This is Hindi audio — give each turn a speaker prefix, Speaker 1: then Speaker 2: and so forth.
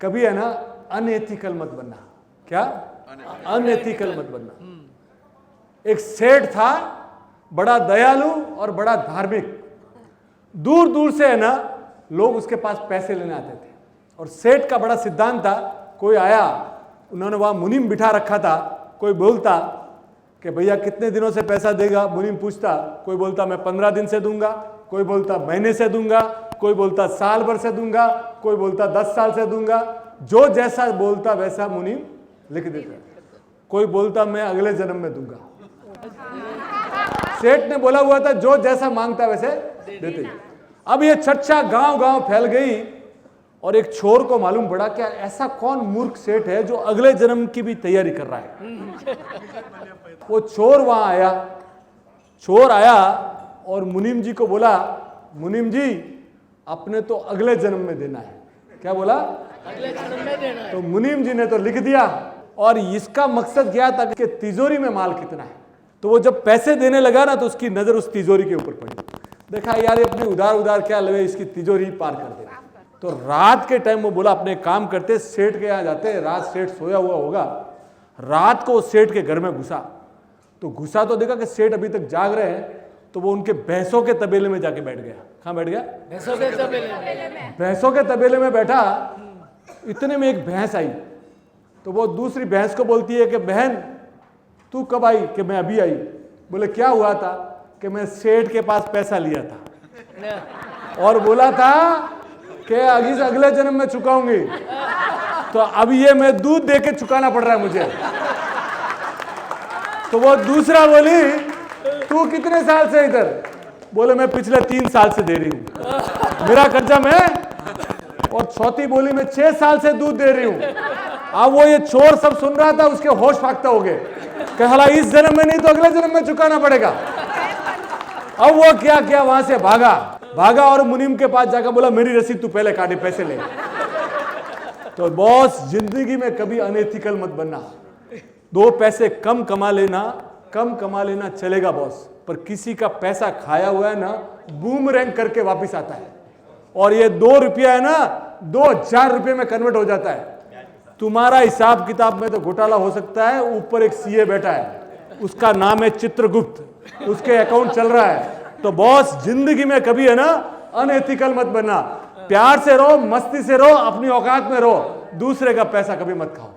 Speaker 1: कभी है ना अनएथिकल मत बनना। क्या? अनएथिकल मत बनना। एक सेठ था, बड़ा दयालु और बड़ा धार्मिक। दूर दूर से है ना लोग उसके पास पैसे लेने आते थे। और सेठ का बड़ा सिद्धांत था, कोई आया, उन्होंने वहां मुनीम बिठा रखा था, कोई बोलता कि भैया कितने दिनों से पैसा देगा, मुनीम पूछता, कोई बोलता मैं 15 दिन से दूंगा, कोई बोलता महीने से दूंगा, कोई बोलता साल भर से दूंगा, कोई बोलता 10 साल से दूंगा। जो जैसा बोलता वैसा मुनीम लिख देता। कोई बोलता मैं अगले जन्म में दूंगा। सेठ ने बोला हुआ था जो जैसा मांगता वैसे देते। अब ये चर्चा गांव गांव फैल गई और एक छोर को मालूम पड़ा कि ऐसा कौन मूर्ख सेठ है जो अगले जन्म की भी तैयारी कर रहा है। वो चोर वहां आया, चोर आया और मुनीम जी को बोला, मुनीम जी अपने तो अगले जन्म में देना है। क्या बोला?
Speaker 2: अगले जन्म में देना है।
Speaker 1: तो मुनीम जी ने तो लिख दिया। और इसका मकसद क्या था कि तिजोरी में माल कितना है। तो वो जब पैसे देने लगा ना तो उसकी नजर उस तिजोरी के ऊपर पड़ी। देखा यार ये अपने उधार उधार क्या लगे, इसकी तिजोरी पार कर दे। तो रात के टाइम वो बोला अपने काम करते, सेठ के यहाँ जाते, रात सेठ सोया हुआ होगा, रात को सेठ के घर में घुसा। तो घुसा तो देखा कि सेठ अभी तक जाग रहे हैं, तो वो उनके भैंसों के तबेले में जाके बैठ गया। कहाँ बैठ गया?
Speaker 2: भैंसों के तबेले में।
Speaker 1: भैंसों के तबेले में बैठा। इतने में एक भैंस आई, तो वो दूसरी भैंस को बोलती है कि बहन तू कब आई? कि मैं अभी आई। बोले क्या हुआ था? कि मैं सेठ के पास पैसा लिया था और बोला था कि अगले जन्म में चुकाऊंगी, तो अब ये मैं दूध दे के चुकाना पड़ रहा है मुझे। तो वो दूसरा बोली तू कितने साल से इधर? बोले मैं पिछले 3 साल से दे रही हूं, मेरा कर्जा मैं। और चौथी बोली मैं 6 साल से दूध दे रही हूं। अब वो ये चोर सब सुन रहा था, उसके होश फाकता हो गए कि हला इस जन्म में नहीं तो अगले जन्म में चुकाना पड़ेगा। अब वो क्या किया, वहां से भागा और मुनीम के पास जाकर बोला मेरी रसीद तू पहले काटे, पैसे ले। तो बॉस जिंदगी में कभी अनएथिकल मत बनना। 2 पैसे कम कमा लेना चलेगा बॉस, पर किसी का पैसा खाया हुआ है ना बूमरैंग करके वापस आता है। और ये 2 रुपया है ना 2000 रुपये में कन्वर्ट हो जाता है। तुम्हारा हिसाब किताब में तो घोटाला हो सकता है, ऊपर एक सीए बैठा है, उसका नाम है चित्रगुप्त, उसके अकाउंट चल रहा है। तो बॉस जिंदगी में कभी है ना अनएथिकल मत बनना। प्यार से रहो, मस्ती से रहो, अपनी औकात में रहो, दूसरे का पैसा कभी मत खाओ।